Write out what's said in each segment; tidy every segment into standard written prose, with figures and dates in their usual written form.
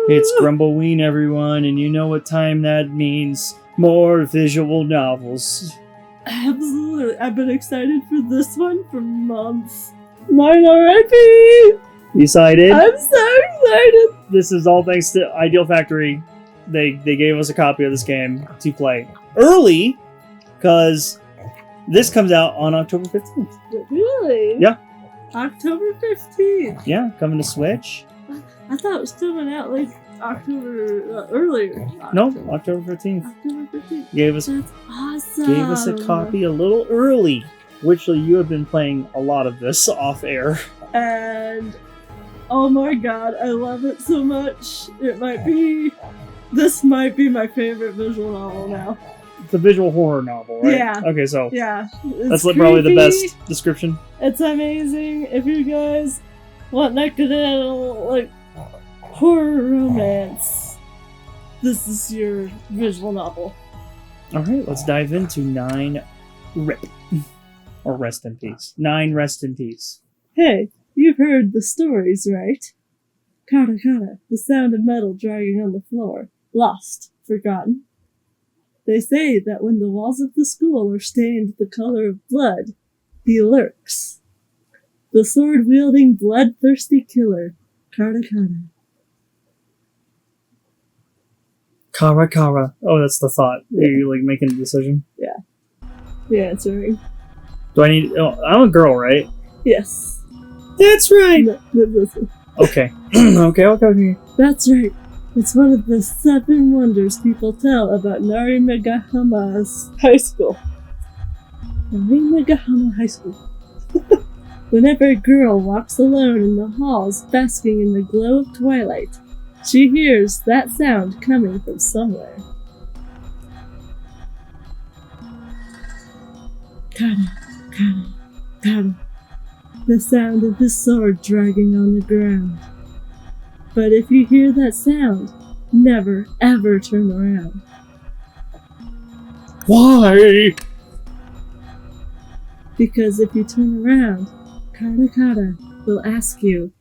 It's Grumbleween, everyone, and you know what time that means. More visual novels. Absolutely. I've been excited for this one for months. Mine R.I.P. You excited? I'm so excited. This is all thanks to Ideal Factory. They gave us a copy of this game to play early, because this comes out on October 15th. Really? Yeah. October 15th. Yeah, coming to Switch. I thought it was coming out like October earlier. No, October 15th. October 15th. Gave That's awesome. us a copy a little early. Which you have been playing a lot of this off air. And oh my god, I love it so much. This might be my favorite visual novel now. It's a visual horror novel, right? Yeah. Okay, so Yeah. that's probably the best description. It's amazing. If you guys want that good like horror romance, this is your visual novel. Alright, let's dive into 9 R.I.P. Or Rest in Peace. 9 Rest in Peace. Hey, you've heard the stories, right? Kata kata, the sound of metal dragging on the floor. Lost, forgotten. They say that when the walls of the school are stained the color of blood, he lurks. The sword-wielding, bloodthirsty killer, Kata kata. Kara Kara. Oh, that's the thought. Yeah. Are you like making a decision? The answering. Do I need... Oh, I'm a girl, right? Yes. That's right! No, listen. Okay. okay. That's right. It's one of the 7 wonders people tell about Narimegahama's high school. Narimegahama High School. Whenever a girl walks alone in the halls basking in the glow of twilight, she hears that sound coming from somewhere. Kata, kata, kata. The sound of his sword dragging on the ground. But if you hear that sound, never ever turn around. Why? Because if you turn around, Kata Kata will ask you.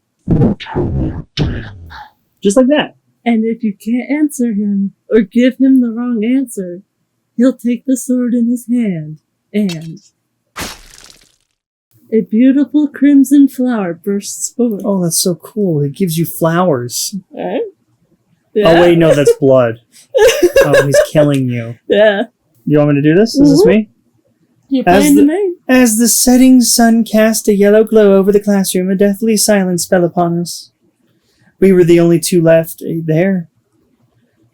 Just like that. And if you can't answer him, or give him the wrong answer, he'll take the sword in his hand, and a beautiful crimson flower bursts forth. Oh, that's so cool. It gives you flowers. Right? Yeah. Oh, wait, no, that's blood. Oh, he's killing you. Yeah. You want me to do this? Is this me? You're playing the main. As the setting sun cast a yellow glow over the classroom, a deathly silence fell upon us. We were the only 2 left there.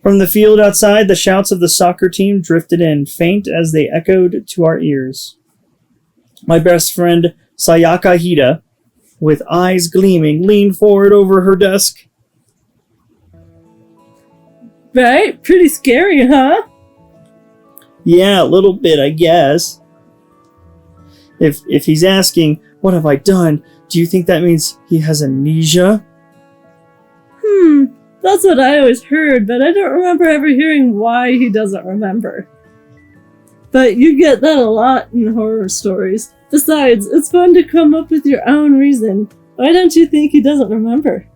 From the field outside, the shouts of the soccer team drifted in, faint as they echoed to our ears. My best friend, Sayaka Hida, with eyes gleaming, leaned forward over her desk. Right? Pretty scary, huh? Yeah, a little bit, I guess. If he's asking, what have I done, do you think that means he has amnesia? That's what I always heard, but I don't remember ever hearing why he doesn't remember. But you get that a lot in horror stories. Besides, it's fun to come up with your own reason. Why don't you think he doesn't remember?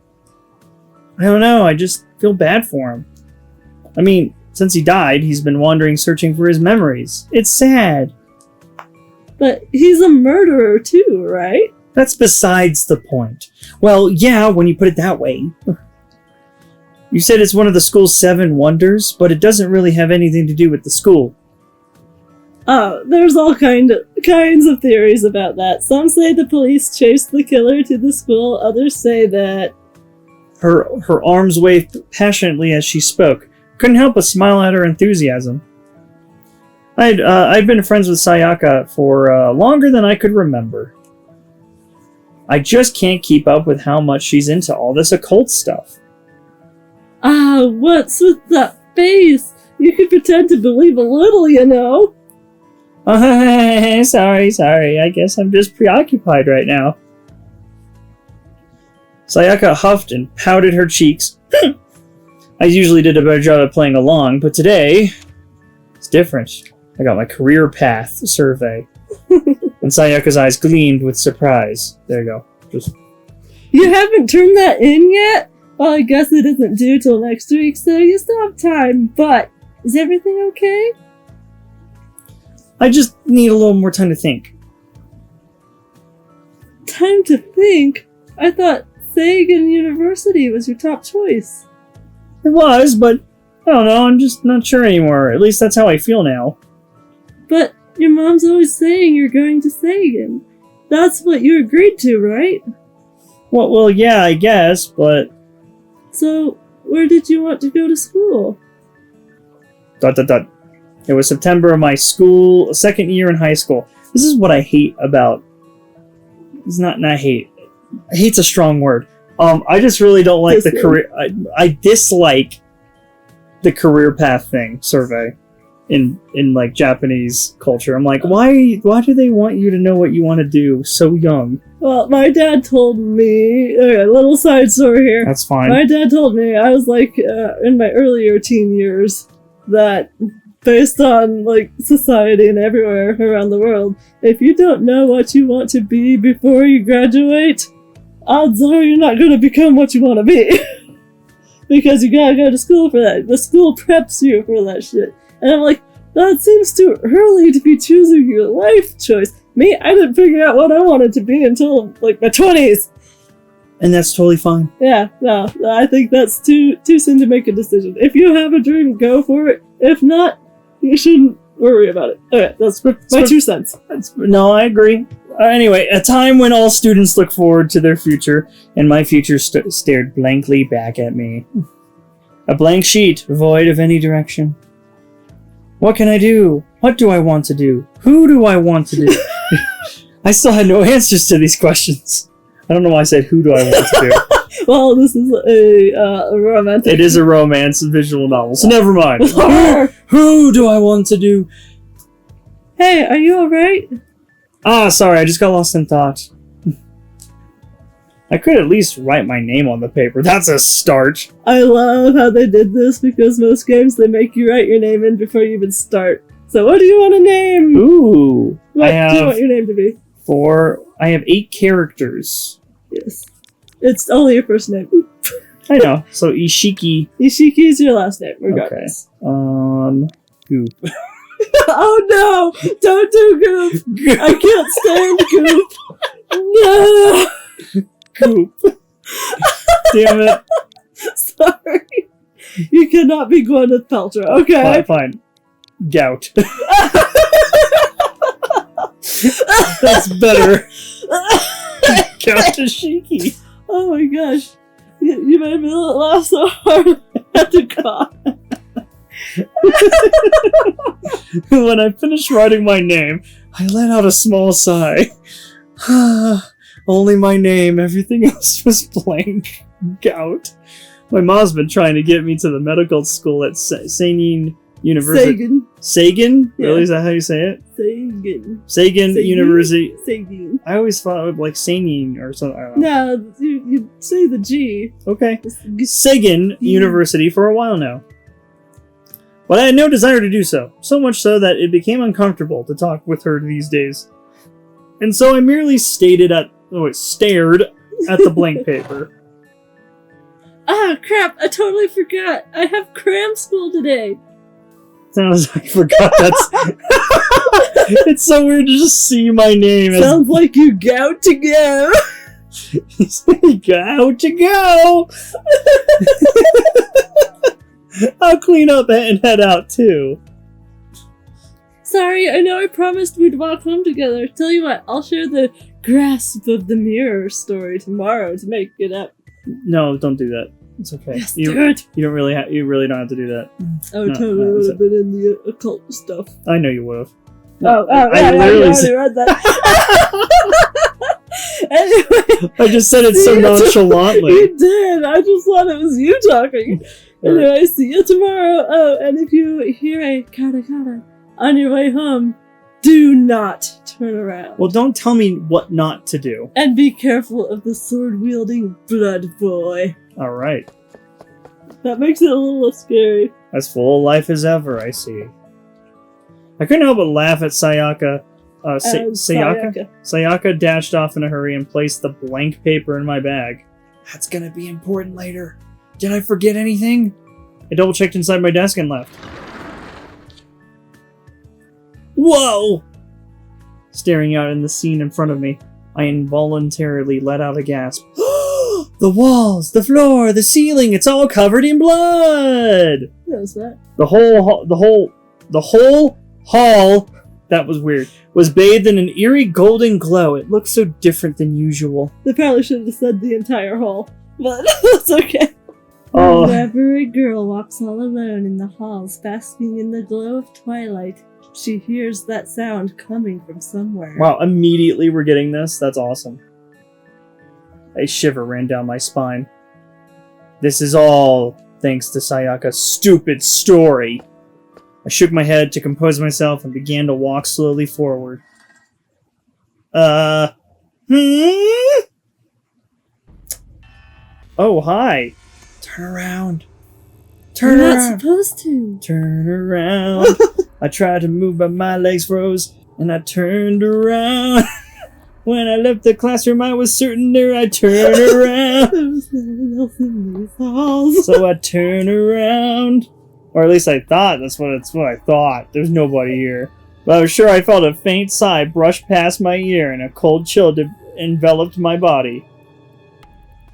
I don't know, I just feel bad for him. I mean, since he died, he's been wandering searching for his memories. It's sad. But he's a murderer too, right? That's besides the point. Well, yeah, when you put it that way. You said it's one of the school's 7 wonders, but it doesn't really have anything to do with the school. Oh, there's all kinds of theories about that. Some say the police chased the killer to the school, others say that... Her arms waved passionately as she spoke. Couldn't help but smile at her enthusiasm. I'd been friends with Sayaka for longer than I could remember. I just can't keep up with how much she's into all this occult stuff. Ah, what's with that face? You could pretend to believe a little, you know. Sorry. I guess I'm just preoccupied right now. Sayaka huffed and pouted her cheeks. I usually did a better job at playing along, but today, it's different. I got my career path survey. And Sayaka's eyes gleamed with surprise. There you go. You haven't turned that in yet? Well, I guess it isn't due till next week, so you still have time, but is everything okay? I just need a little more time to think. Time to think? I thought Sagan University was your top choice. It was, but I don't know, I'm just not sure anymore. At least that's how I feel now. But your mom's always saying you're going to Sagan. That's what you agreed to, right? Well, yeah, I guess, but... So, where did you want to go to school? ... It was September of my second year in high school. This is what I hate about... It's not hate. Hate's a strong word. I just really don't like the career... I dislike the career path thing survey in like Japanese culture. I'm like, why do they want you to know what you want to do so young? Well, my dad told me... Okay, little side story here. That's fine. My dad told me, I was like, in my earlier teen years, that based on, like, society and everywhere around the world, if you don't know what you want to be before you graduate, odds are you're not going to become what you want to be. Because you gotta go to school for that. The school preps you for that shit. And I'm like, that seems too early to be choosing your life choice. Me, I didn't figure out what I wanted to be until, like, my 20s. And that's totally fine. Yeah, no, I think that's too soon to make a decision. If you have a dream, go for it. If not, you shouldn't worry about it. Okay, that's my 2 cents. No, I agree. Anyway, a time when all students look forward to their future, and my future stared blankly back at me. A blank sheet, void of any direction. What can I do? What do I want to do? Who do I want to do? I still had no answers to these questions. I don't know why I said, who do I want to do? Well, this is a romantic... It is a romance visual novel, so never mind. Who do I want to do? Hey, are you alright? Sorry, I just got lost in thought. I could at least write my name on the paper. That's a start. I love how they did this, because most games they make you write your name in before you even start. So what do you want to name? Ooh. What do you want your name to be? I have 8 characters. Yes. It's only your first name. I know. So Ishiki. Ishiki is your last name, regardless. Okay. Goop. Oh no! Don't do Goop! I can't stand Goop! No! Goop. Damn it. Sorry. You cannot be Gwyneth Paltrow, okay? Fine. Gout. That's better. Gout Ishiki. Oh my gosh. You made me laugh so hard I had to cough. When I finished writing my name, I let out a small sigh. Only my name, everything else was blank. Gout. My mom's been trying to get me to the medical school at Sagan University. Sagan. Sagan? Yeah. Really? Is that how you say it? Sagan. University. Sagan. I always thought it would like singing or something. I don't know. No, you say the G. Okay. Sagan University for a while now. But I had no desire to do so. So much so that it became uncomfortable to talk with her these days. And so I merely stared at the blank paper. Ah, crap! I totally forgot. I have cram school today. Sounds like I forgot that's... It's so weird to just see my name as... Sounds like you gout to go. Gout to go! I'll clean up and head out too. Sorry, I know I promised we'd walk home together. Tell you what, I'll share the grasp of the mirror story tomorrow to make it up. No, don't do that. It's okay. Yes, do it. You really don't have to do that. I totally would have been in the occult stuff. I know you would have. I already read that. Anyway, I just said it so nonchalantly. You did. I just thought it was you talking. Anyway, see you tomorrow. Oh, and if you hear a kata on your way home, do not turn around. Well, don't tell me what not to do. And be careful of the sword-wielding blood boy. Alright. That makes it a little less scary. As full of life as ever, I see. I couldn't help but laugh at Sayaka. Sayaka dashed off in a hurry and placed the blank paper in my bag. That's gonna be important later. Did I forget anything? I double-checked inside my desk and left. Whoa! Staring out in the scene in front of me, I involuntarily let out a gasp. The walls, the floor, the ceiling, it's all covered in blood! What was that? The whole hall, that was weird, was bathed in an eerie golden glow. It looked so different than usual. They probably should have said the entire hall, but that's okay. Oh. Whenever a girl walks all alone in the halls, basking in the glow of twilight, she hears that sound coming from somewhere. Wow, immediately we're getting this? That's awesome. A shiver ran down my spine. This is all thanks to Sayaka's stupid story. I shook my head to compose myself and began to walk slowly forward. Oh, hi. Turn around. Turn You're around. not supposed to. Turn around. I tried to move, but my legs froze, and I turned around. When I left the classroom, I was certain there I'd turn around. There was no one else in these halls. So I turned around. Or at least I thought that's what I thought. There's nobody here. But I was sure I felt a faint sigh brush past my ear and a cold chill enveloped my body.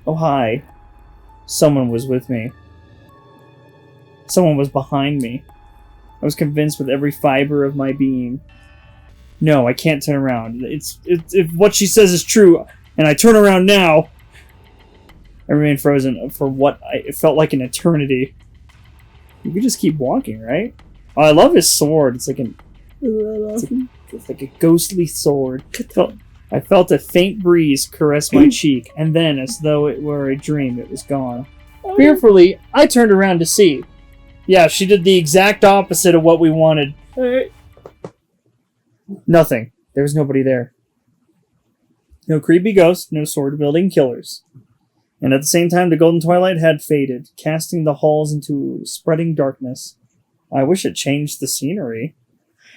Oh, hi. Someone was with me. Someone was behind me. I was convinced with every fiber of my being. No, I can't turn around. If what she says is true, and I turn around now, I remained frozen for it felt like an eternity. You could just keep walking, right? Oh, I love his sword. It's like it's like a ghostly sword. I felt a faint breeze caress my cheek, and then, as though it were a dream, it was gone. Fearfully, I turned around to see. Yeah, she did the exact opposite of what we wanted. Alright. Nothing. There was nobody there. No creepy ghosts, no sword-wielding killers. And at the same time, the golden twilight had faded, casting the halls into spreading darkness. I wish it changed the scenery.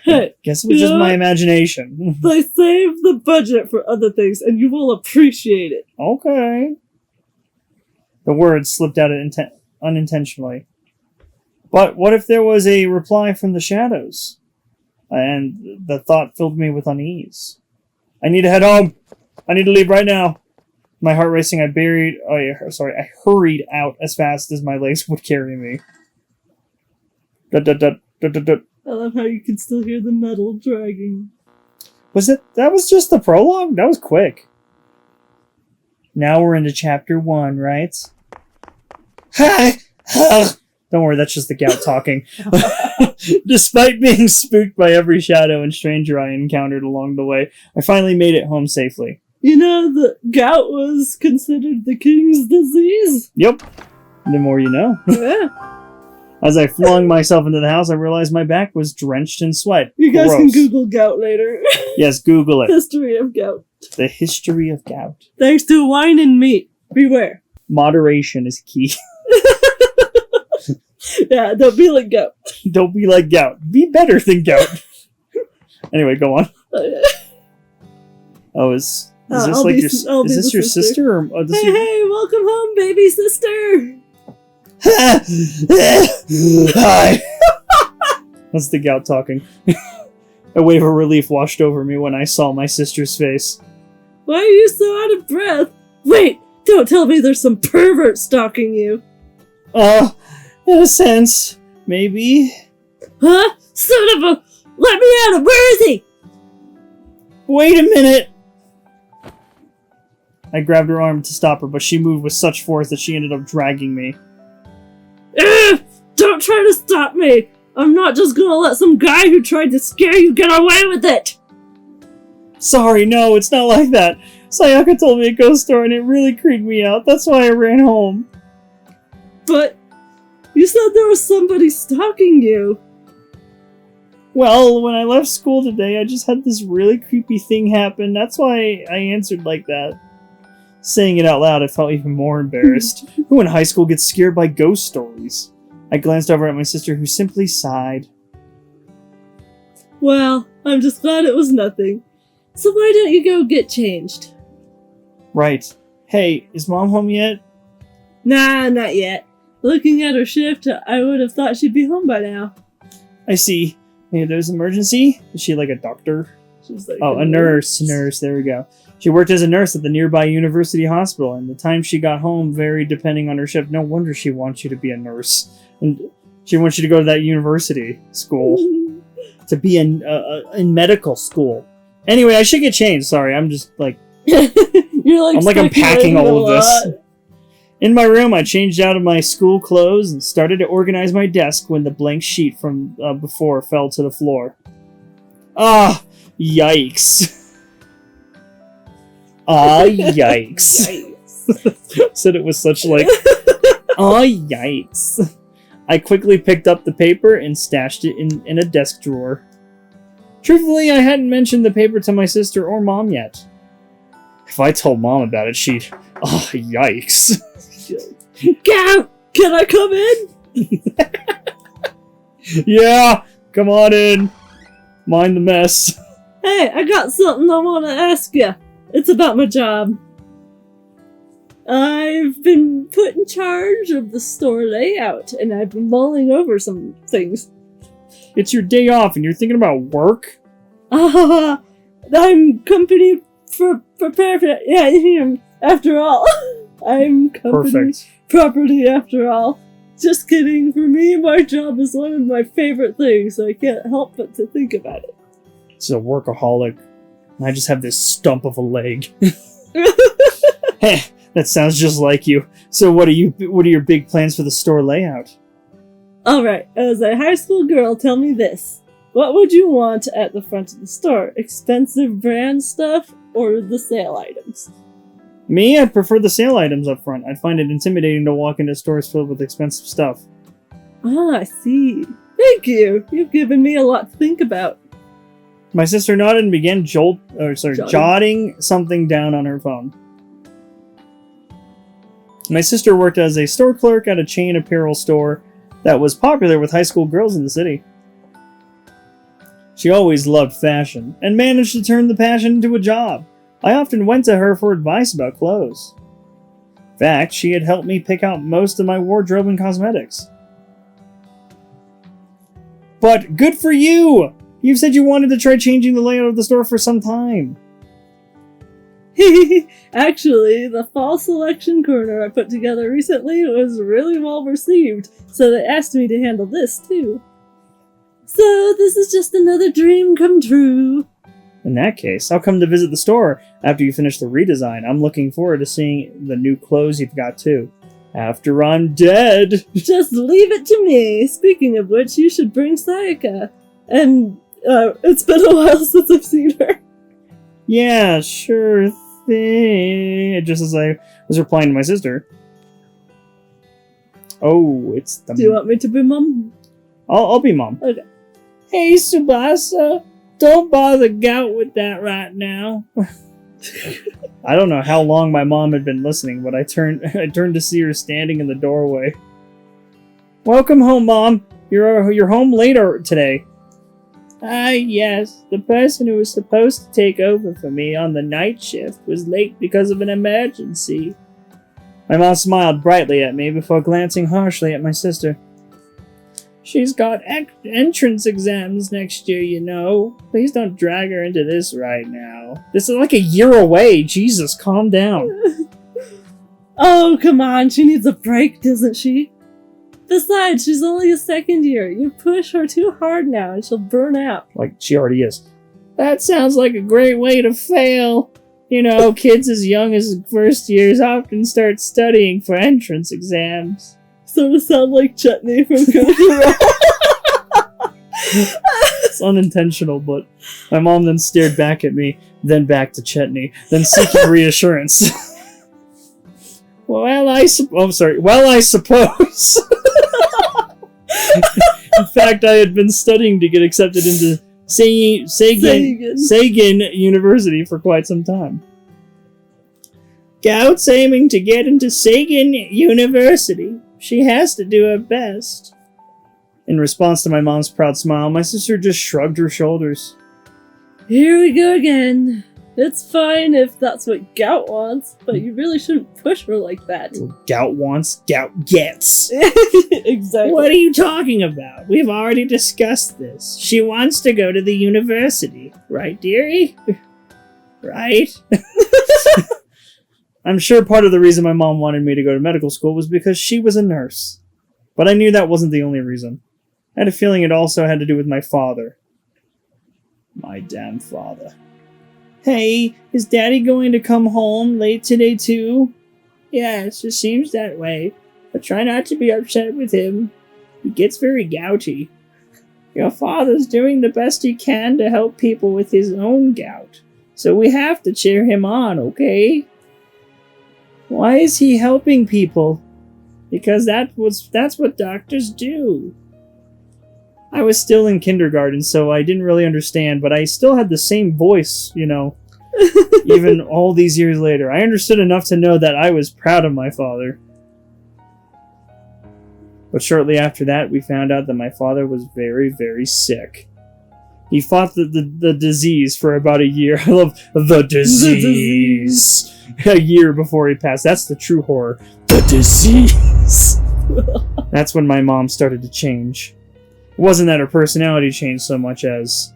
Hey, Guess it was just my imagination. they saved the budget for other things, and you will appreciate it. Okay. The words slipped out unintentionally. But what if there was a reply from the shadows? And the thought filled me with unease. I need to head home. I need to leave right now. My heart racing, I hurried out as fast as my legs would carry me. I love how you can still hear the metal dragging. That was just the prologue? That was quick. Now we're into chapter 1, right? Don't worry, that's just the Gout talking. Despite being spooked by every shadow and stranger I encountered along the way, I finally made it home safely. You know, the gout was considered the king's disease. Yep. The more you know. Yeah. As I flung myself into the house, I realized my back was drenched in sweat. You guys can Gross. Google gout later. Yes, Google it. History of gout. The history of gout. Thanks to wine and meat. Beware. Moderation is key. Yeah, don't be like gout. Don't be like gout. Be better than gout. Anyway, go on. Oh, is this I'll like be- your I'll be is this the your sister. sister or this Hey, your... hey, welcome home, baby sister. Hi. That's the Gout talking. A wave of relief washed over me when I saw my sister's face. Why are you so out of breath? Wait, don't tell me there's some pervert stalking you. In a sense, maybe. Huh? Son of a... Let me at him! Where is he? Wait a minute! I grabbed her arm to stop her, but she moved with such force that she ended up dragging me. Ugh! Don't try to stop me! I'm not just gonna let some guy who tried to scare you get away with it! Sorry, no, it's not like that. Sayaka told me a ghost story and it really creeped me out. That's why I ran home. But... you said there was somebody stalking you. Well, when I left school today, I just had this really creepy thing happen. That's why I answered like that. Saying it out loud, I felt even more embarrassed. Who in high school gets scared by ghost stories? I glanced over at my sister, who simply sighed. Well, I'm just glad it was nothing. So why don't you go get changed? Right. Hey, is Mom home yet? Nah, not yet. Looking at her shift, I would have thought she'd be home by now. I see. Maybe there's an emergency? Is she like a doctor? She's like Oh, a nurse. Nurse, there we go. She worked as a nurse at the nearby university hospital, and the time she got home varied depending on her shift. No wonder she wants you to be a nurse. And she wants you to go to that university school. To be in medical school. Anyway, I should get changed. Sorry, I'm just like... You're like I'm unpacking all of this. lot. In my room, I changed out of my school clothes and started to organize my desk when the blank sheet from before fell to the floor. Ah, yikes. Ah, yikes. Yikes. Said it was such like, ah, yikes. I quickly picked up the paper and stashed it in a desk drawer. Truthfully, I hadn't mentioned the paper to my sister or Mom yet. If I told Mom about it, she'd... Oh, yikes. Gout! Can I come in? Yeah, come on in. Mind the mess. Hey, I got something I want to ask you. It's about my job. I've been put in charge of the store layout, and I've been mulling over some things. It's your day off and you're thinking about work? I'm company prepared for yeah, after all. I'm company Perfect. property after all. Just kidding. For me, my job is one of my favorite things, so I can't help but to think about it. It's a workaholic. And I just have this stump of a leg. Heh, that sounds just like you. So what are your big plans for the store layout? Alright, as a high school girl, tell me this. What would you want at the front of the store? Expensive brand stuff or the sale items? Me, I prefer the sale items up front. I'd find it intimidating to walk into stores filled with expensive stuff. Ah, I see. Thank you. You've given me a lot to think about. My sister nodded and began jotting something down on her phone. My sister worked as a store clerk at a chain apparel store that was popular with high school girls in the city. She always loved fashion and managed to turn the passion into a job. I often went to her for advice about clothes. In fact, she had helped me pick out most of my wardrobe and cosmetics. But good for you! You've said you wanted to try changing the layout of the store for some time. Actually, the fall selection corner I put together recently was really well received, so they asked me to handle this too. So this is just another dream come true. In that case, I'll come to visit the store after you finish the redesign. I'm looking forward to seeing the new clothes you've got too. After I'm dead! Just leave it to me. Speaking of which, you should bring Sayaka. And it's been a while since I've seen her. Yeah, sure thing. Just as I was replying to my sister. Oh, it's the... Do you want me to be Mom? I'll be Mom. Okay. Hey, Tsubasa. Don't bother Gout with that right now. I don't know how long my mom had been listening, but I turned to see her standing in the doorway. Welcome home, Mom. You're home later today. Ah, yes. The person who was supposed to take over for me on the night shift was late because of an emergency. My mom smiled brightly at me before glancing harshly at my sister. She's got entrance exams next year, you know. Please don't drag her into this right now. This is like a year away. Jesus, calm down. Oh, come on. She needs a break, doesn't she? Besides, she's only a second year. You push her too hard now and she'll burn out. Like she already is. That sounds like a great way to fail. You know, kids as young as first years often start studying for entrance exams. Sort of sound like Chutney from Gout. It's unintentional, but my mom then stared back at me, then back to Chetney, then seeking reassurance. Well, I suppose. In fact, I had been studying to get accepted into Sagan University for quite some time. Gout's aiming to get into Sagan University. She has to do her best. In response to my mom's proud smile, my sister just shrugged her shoulders. Here we go again. It's fine if that's what Gout wants, but you really shouldn't push her like that. Gout wants, Gout gets. Exactly. What are you talking about? We've already discussed this. She wants to go to the university. Right, dearie? Right? I'm sure part of the reason my mom wanted me to go to medical school was because she was a nurse. But I knew that wasn't the only reason. I had a feeling it also had to do with my father. My damn father. Hey, is Daddy going to come home late today too? Yes, it seems that way. But try not to be upset with him. He gets very gouty. Your father's doing the best he can to help people with his own gout. So we have to cheer him on, okay? Why is he helping people? Because that's what doctors do. I was still in kindergarten, so I didn't really understand, but I still had the same voice, you know, even all these years later. I understood enough to know that I was proud of my father. But shortly after that, we found out that my father was very, very sick. He fought the disease for about a year. I love the disease. A year before he passed. That's the true horror. The disease. That's when my mom started to change. It wasn't that her personality changed so much as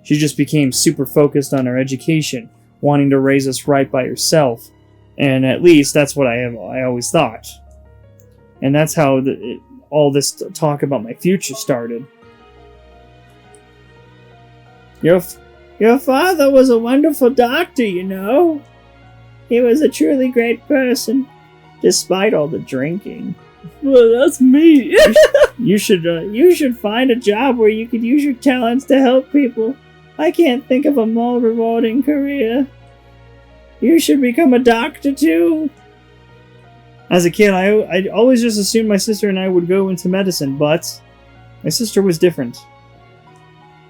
she just became super focused on her education, wanting to raise us right by herself. And at least that's what I always thought. And that's how all this talk about my future started. Your father was a wonderful doctor, you know. He was a truly great person, despite all the drinking. Well, that's me. You should find a job where you could use your talents to help people. I can't think of a more rewarding career. You should become a doctor too. As a kid, I always just assumed my sister and I would go into medicine, but my sister was different.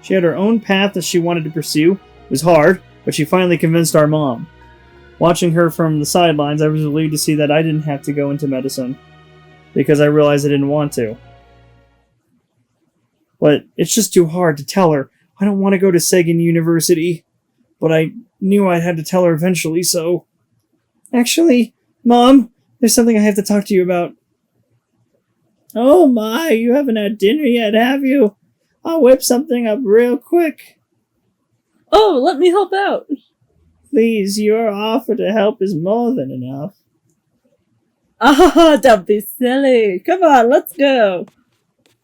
She had her own path that she wanted to pursue. It was hard, but she finally convinced our mom. Watching her from the sidelines, I was relieved to see that I didn't have to go into medicine, because I realized I didn't want to. But it's just too hard to tell her, I don't want to go to Sagan University. But I knew I had to tell her eventually, so... Actually, Mom, there's something I have to talk to you about. Oh my, you haven't had dinner yet, have you? I'll whip something up real quick. Oh, let me help out. Please, your offer to help is more than enough. Ah, don't be silly. Come on, let's go.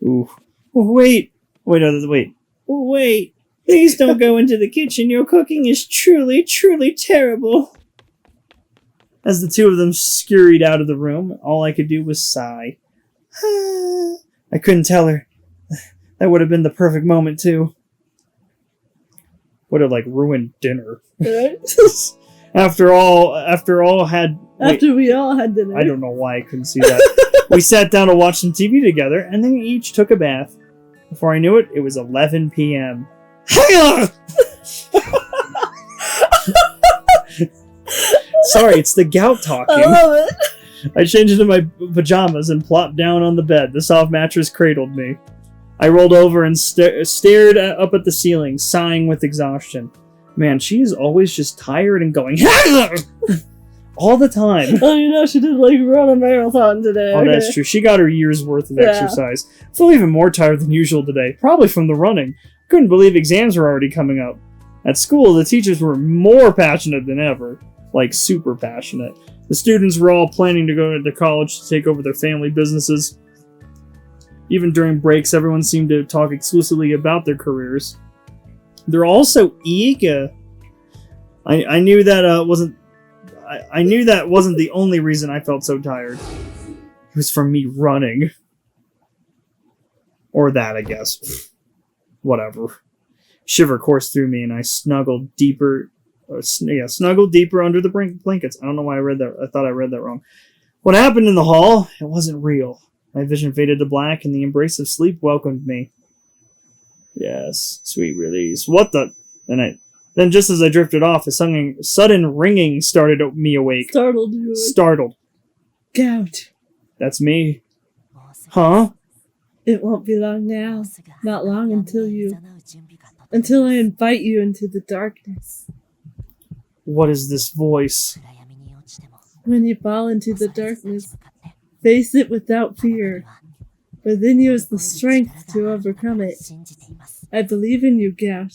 Ooh. Wait. Please don't go into the kitchen. Your cooking is truly, truly terrible. As the two of them scurried out of the room, all I could do was sigh. I couldn't tell her. That would have been the perfect moment, too. Would have, ruined dinner. Right? After we all had dinner. I don't know why I couldn't see that. We sat down to watch some TV together, and then we each took a bath. Before I knew it, it was 11 p.m. Sorry, it's the gout talking. I love it. I changed into my pajamas and plopped down on the bed. The soft mattress cradled me. I rolled over and stared up at the ceiling, sighing with exhaustion. Man, she is always just tired and going all the time. Oh, you know, she did run a marathon today. Oh, that's true. She got her year's worth of exercise. I feel even more tired than usual today, probably from the running. Couldn't believe exams were already coming up. At school, the teachers were more passionate than ever. Super passionate. The students were all planning to go to college to take over their family businesses. Even during breaks, everyone seemed to talk exclusively about their careers. They're all so eager. I knew that wasn't. I knew that wasn't the only reason I felt so tired. It was from me running. Or that, I guess. Whatever. Shiver coursed through me, and I snuggled deeper. Snuggled deeper under the blankets. I don't know why I read that. I thought I read that wrong. What happened in the hall? It wasn't real. My vision faded to black, and the embrace of sleep welcomed me. Yes, sweet release. What the? Then just as I drifted off, a sudden ringing started me awake. Startled you. Startled. Gout. That's me. Huh? It won't be long now. Not long until I invite you into the darkness. What is this voice? When you fall into the darkness, face it without fear. Within you is the strength to overcome it. I believe in you, Gout.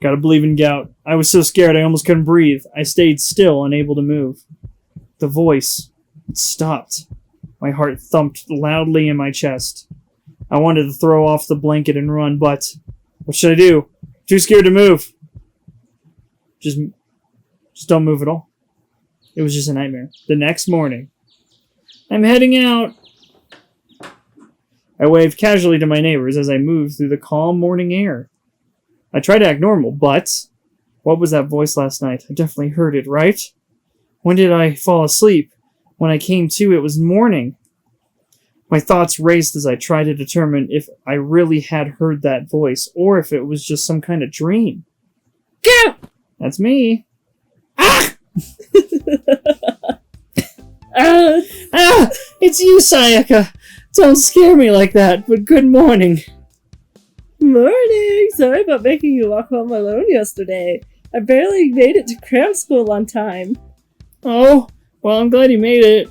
Gotta believe in Gout. I was so scared I almost couldn't breathe. I stayed still, unable to move. The voice stopped. My heart thumped loudly in my chest. I wanted to throw off the blanket and run, but what should I do? Too scared to move. Just don't move at all. It was just a nightmare. The next morning, I'm heading out. I waved casually to my neighbors as I moved through the calm morning air. I tried to act normal, but what was that voice last night? I definitely heard it, right? When did I fall asleep? When I came to, it was morning. My thoughts raced as I tried to determine if I really had heard that voice, or if it was just some kind of dream. Gout! That's me. Ah! It's you, Sayaka. Don't scare me like that, but good morning. Morning! Sorry about making you walk home alone yesterday. I barely made it to cram school on time. Oh, well, I'm glad you made it.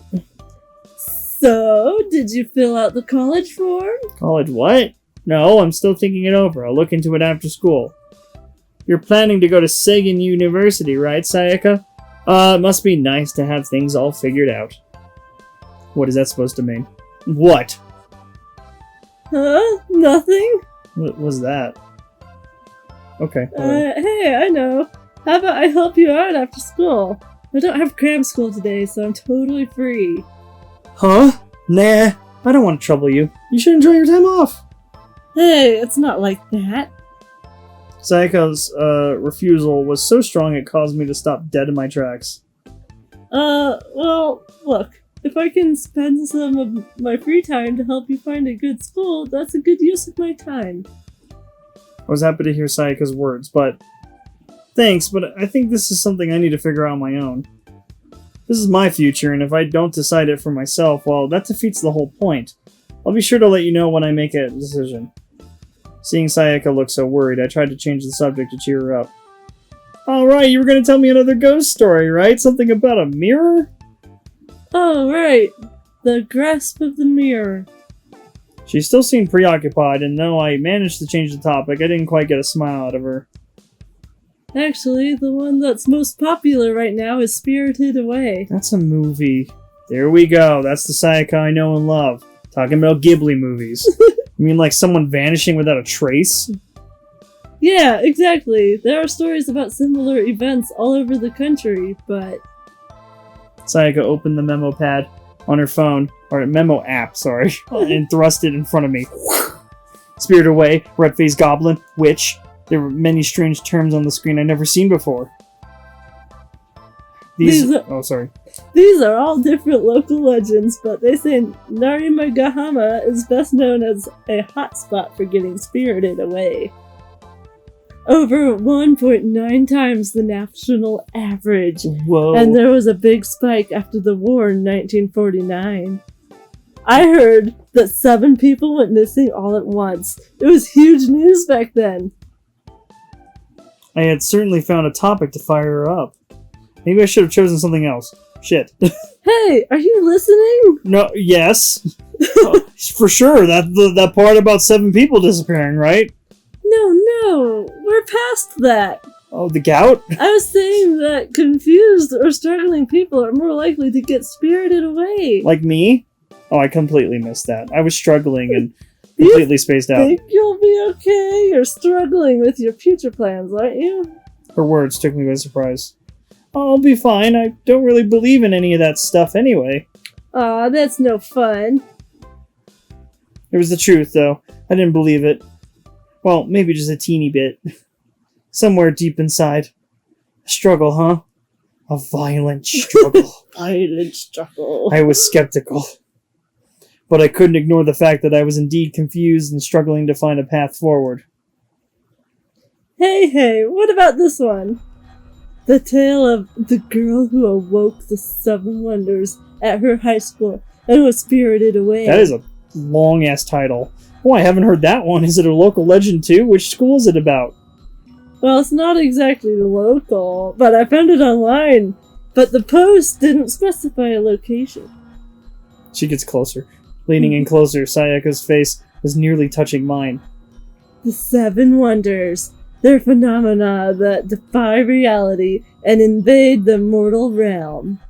So, did you fill out the college form? College what? No, I'm still thinking it over. I'll look into it after school. You're planning to go to Sagan University, right, Sayaka? It must be nice to have things all figured out. What is that supposed to mean? What? Huh? Nothing? What was that? Okay. Hey, I know. How about I help you out after school? I don't have cram school today, so I'm totally free. Huh? Nah, I don't want to trouble you. You should enjoy your time off. Hey, it's not like that. Sayaka's refusal was so strong it caused me to stop dead in my tracks. Well, look. If I can spend some of my free time to help you find a good school, that's a good use of my time. I was happy to hear Sayaka's words, but... Thanks, but I think this is something I need to figure out on my own. This is my future, and if I don't decide it for myself, well, that defeats the whole point. I'll be sure to let you know when I make a decision. Seeing Sayaka look so worried, I tried to change the subject to cheer her up. Alright, you were going to tell me another ghost story, right? Something about a mirror? Oh, right. The grasp of the mirror. She still seemed preoccupied, and though I managed to change the topic, I didn't quite get a smile out of her. Actually, the one that's most popular right now is Spirited Away. That's a movie. There we go. That's the Sayaka I know and love. Talking about Ghibli movies. You mean like someone vanishing without a trace? Yeah, exactly. There are stories about similar events all over the country, but... Sayaka opened the memo pad on her phone, or memo app, sorry, and thrust it in front of me. Spirit Away, Red-Faced Goblin, Witch. There were many strange terms on the screen I'd never seen before. These are all different local legends, but they say Narimagahama is best known as a hotspot for getting spirited away. Over 1.9 times the national average. Whoa. And there was a big spike after the war in 1949. I heard that 7 people went missing all at once. It was huge news back then. I had certainly found a topic to fire her up. Maybe I should have chosen something else. Shit. Hey, are you listening? No, yes. For sure, that part about 7 people disappearing, right? No, we're past that. Oh, the gout? I was saying that confused or struggling people are more likely to get spirited away. Like me? Oh, I completely missed that. I was struggling and completely spaced out. Think you'll be okay? You're struggling with your future plans, aren't you? Her words took me by surprise. I'll be fine. I don't really believe in any of that stuff anyway. Aw, that's no fun. It was the truth, though. I didn't believe it. Well, maybe just a teeny bit. Somewhere deep inside. A struggle, huh? A violent struggle. Violent struggle. I was skeptical. But I couldn't ignore the fact that I was indeed confused and struggling to find a path forward. Hey, what about this one? The tale of the girl who awoke the 7 wonders at her high school and was spirited away. That is a long-ass title. Oh, I haven't heard that one. Is it a local legend too? Which school is it about? Well, it's not exactly local, but I found it online. But the post didn't specify a location. She gets closer. Leaning in closer, Sayaka's face is nearly touching mine. The 7 wonders. They're phenomena that defy reality and invade the mortal realm.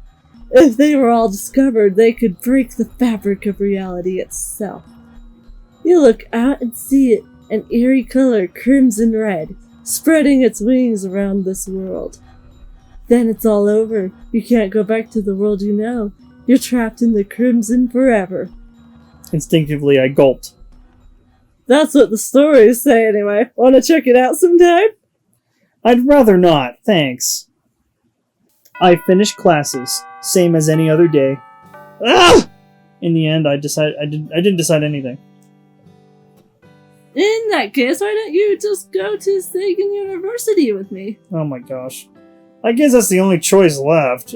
If they were all discovered, they could break the fabric of reality itself. You look out and see it, an eerie color, crimson red, spreading its wings around this world. Then it's all over. You can't go back to the world you know. You're trapped in the crimson forever. Instinctively, I gulped. That's what the stories say anyway. Want to check it out sometime? I'd rather not, thanks. I finished classes, same as any other day. Ah! In the end, I didn't decide anything. In that case, why don't you just go to Sagan University with me? Oh my gosh. I guess that's the only choice left.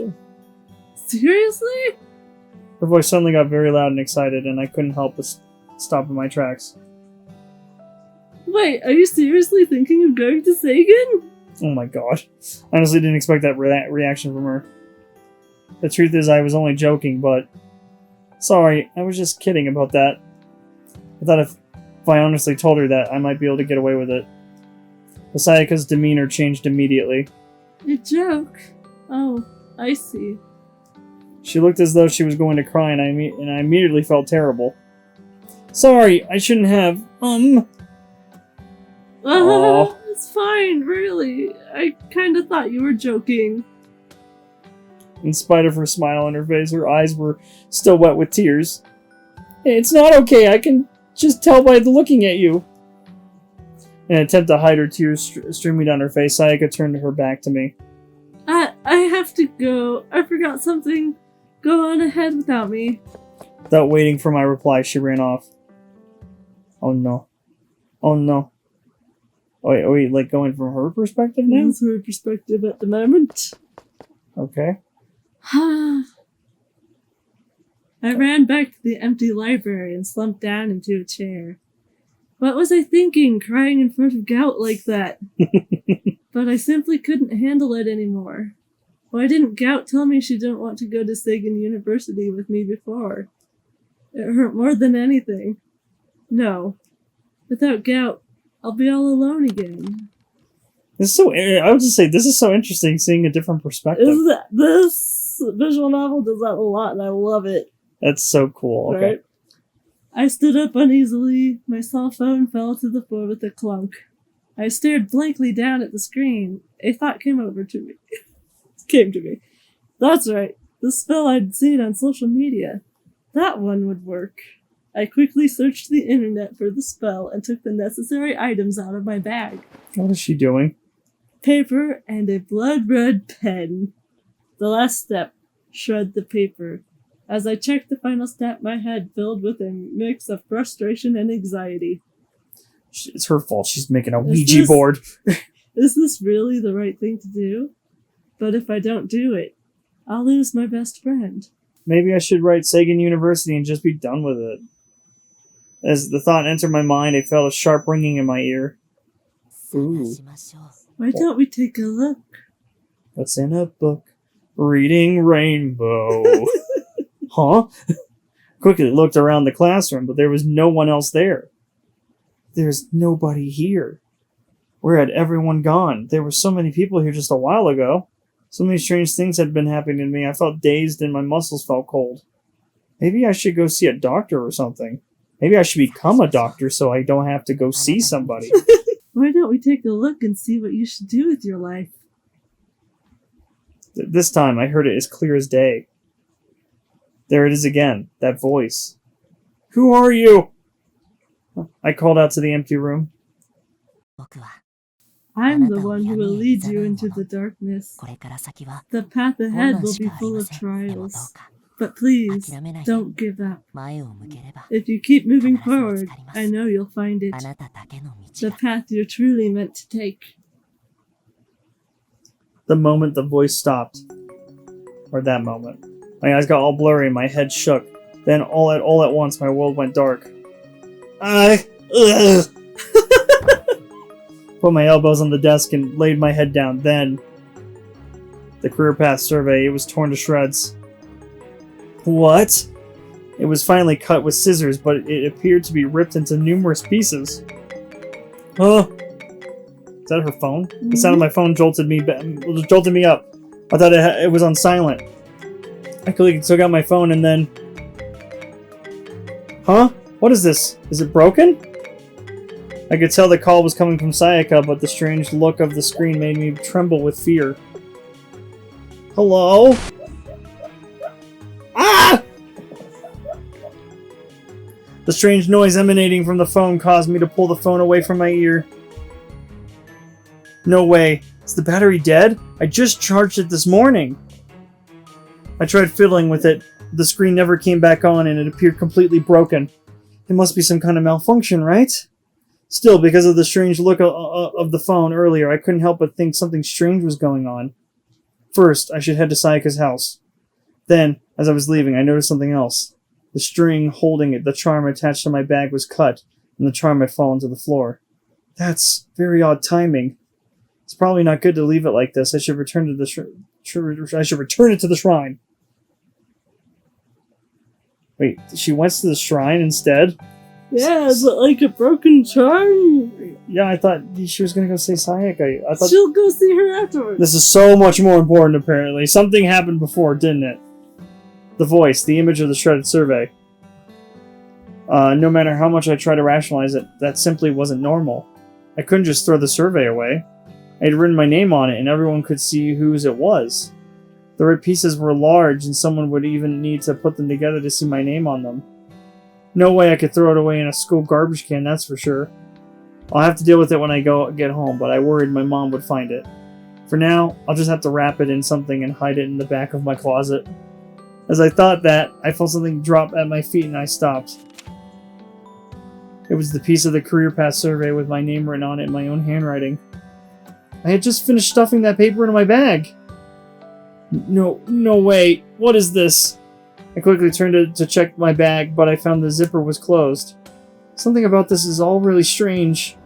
Seriously? Her voice suddenly got very loud and excited, and I couldn't help but stop in my tracks. Wait, are you seriously thinking of going to Sagan? Oh my gosh. I honestly didn't expect that reaction from her. The truth is, I was only joking, but... Sorry, I was just kidding about that. I thought if I honestly told her that, I might be able to get away with it. Sayaka's demeanor changed immediately. A joke? Oh, I see. She looked as though she was going to cry, and I immediately felt terrible. Sorry, I shouldn't have. It's fine, really. I kinda thought you were joking. In spite of her smile on her face, her eyes were still wet with tears. It's not okay, I can just tell by looking at you. In an attempt to hide her tears streaming down her face, Sayaka turned her back to me. I have to go. I forgot something. Go on ahead without me. Without waiting for my reply, she ran off. Oh no. Oh no. Are we like going from her perspective now? That's her perspective at the moment. Okay. I ran back to the empty library and slumped down into a chair. What was I thinking, crying in front of Gout like that? But I simply couldn't handle it anymore. Why didn't Gout tell me she didn't want to go to Sagan University with me before? It hurt more than anything. No. Without Gout, I'll be all alone again. I would just say, this is so interesting, seeing a different perspective. This visual novel does that a lot, and I love it. That's so cool. Okay. Right? I stood up uneasily. My cell phone fell to the floor with a clunk. I stared blankly down at the screen. A thought came to me. That's right. The spell I'd seen on social media. That one would work. I quickly searched the internet for the spell and took the necessary items out of my bag. What is she doing? Paper and a blood-red pen. The last step. Shred the paper. As I checked the final step, my head filled with a mix of frustration and anxiety. It's her fault. She's making a Ouija board. Is this really the right thing to do? But if I don't do it, I'll lose my best friend. Maybe I should write Sagan University and just be done with it. As the thought entered my mind, I felt a sharp ringing in my ear. Ooh. Why don't we take a look? What's in a book? Reading Rainbow. Huh? Quickly looked around the classroom, but there was no one else there. There's nobody here. Where had everyone gone? There were so many people here just a while ago. So many strange things had been happening to me. I felt dazed and my muscles felt cold. Maybe I should go see a doctor or something. Maybe I should become a doctor so I don't have to go see somebody. Why don't we take a look and see what you should do with your life? This time I heard it as clear as day. There it is again, that voice. Who are you? I called out to the empty room. I'm the one who will lead you into the darkness. The path ahead will be full of trials. But please, don't give up. If you keep moving forward, I know you'll find it. The path you're truly meant to take. The moment the voice stopped, or that moment, my eyes got all blurry and my head shook. Then all at once, my world went dark. What put my elbows on the desk and laid my head down. Then, the career path survey, it was torn to shreds. What? It was finally cut with scissors, but it appeared to be ripped into numerous pieces. Huh? Is that her phone? The sound of my phone jolted me up. I thought it was on silent. I quickly took out my phone and then... Huh? What is this? Is it broken? I could tell the call was coming from Sayaka, but the strange look of the screen made me tremble with fear. Hello? Ah! The strange noise emanating from the phone caused me to pull the phone away from my ear. No way. Is the battery dead? I just charged it this morning. I tried fiddling with it. The screen never came back on and it appeared completely broken. It must be some kind of malfunction, right? Still, because of the strange look of the phone earlier, I couldn't help but think something strange was going on. First, I should head to Sayaka's house. Then, as I was leaving, I noticed something else. The string holding it, the charm attached to my bag, was cut, and the charm had fallen to the floor. That's very odd timing. It's probably not good to leave it like this. I should return it to the shrine. Wait, she went to the shrine instead? Yeah, but like a broken charm. Yeah, I thought she was gonna go see Sayaka. I thought she'll go see her afterwards. This is so much more important, apparently. Something happened before, didn't it? The voice, the image of the shredded survey. No matter how much I tried to rationalize it, that simply wasn't normal. I couldn't just throw the survey away. I had written my name on it, and everyone could see whose it was. The red pieces were large, and someone would even need to put them together to see my name on them. No way I could throw it away in a school garbage can, that's for sure. I'll have to deal with it when I get home, but I worried my mom would find it. For now, I'll just have to wrap it in something and hide it in the back of my closet. As I thought that, I felt something drop at my feet and I stopped. It was the piece of the career path survey with my name written on it in my own handwriting. I had just finished stuffing that paper into my bag. No way. What is this? I quickly turned to check my bag, but I found the zipper was closed. Something about this is all really strange.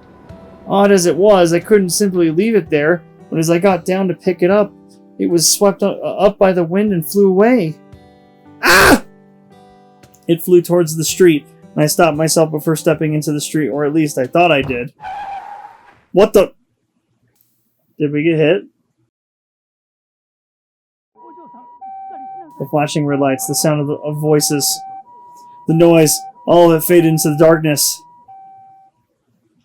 Odd as it was, I couldn't simply leave it there, but as I got down to pick it up, it was swept up by the wind and flew away. Ah! It flew towards the street, and I stopped myself before stepping into the street, or at least I thought I did. What the... Did we get hit? The flashing red lights, the sound of voices, the noise, all of it faded into the darkness.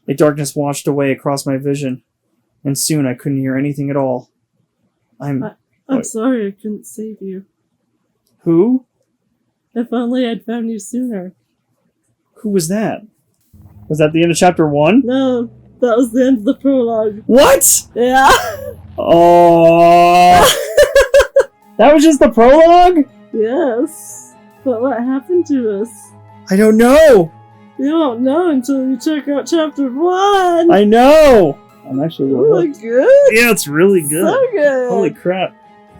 A darkness washed away across my vision, and soon I couldn't hear anything at all. I'm sorry I couldn't save you. Who? If only I'd found you sooner. Who was that? Was that the end of chapter 1? No, that was the end of the prologue. What? Yeah. Oh. That was just the prologue? Yes. But what happened to us? I don't know. You won't know until you check out chapter 1. I know. I'm actually really good. Yeah, it's really good. So good. Holy crap.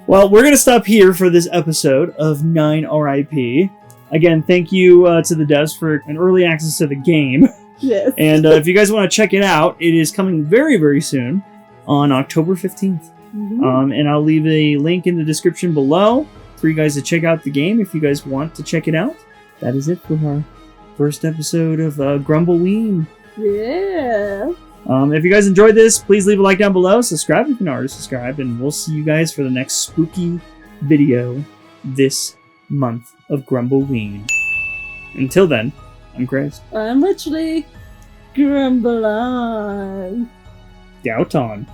Well, we're going to stop here for this episode of 9 R.I.P. Again, thank you to the devs for an early access to the game. Yes. And if you guys want to check it out, it is coming very, very soon on October 15th. Mm-hmm. And I'll leave a link in the description below for you guys to check out the game if you guys want to check it out. That is it for our first episode of Grumble. Yeah. If you guys enjoyed this, please leave a like down below, subscribe if you're not already subscribed, and we'll see you guys for the next spooky video this month of Grumble. Until then, I'm Chris. I'm literally Grumble on. Gout on.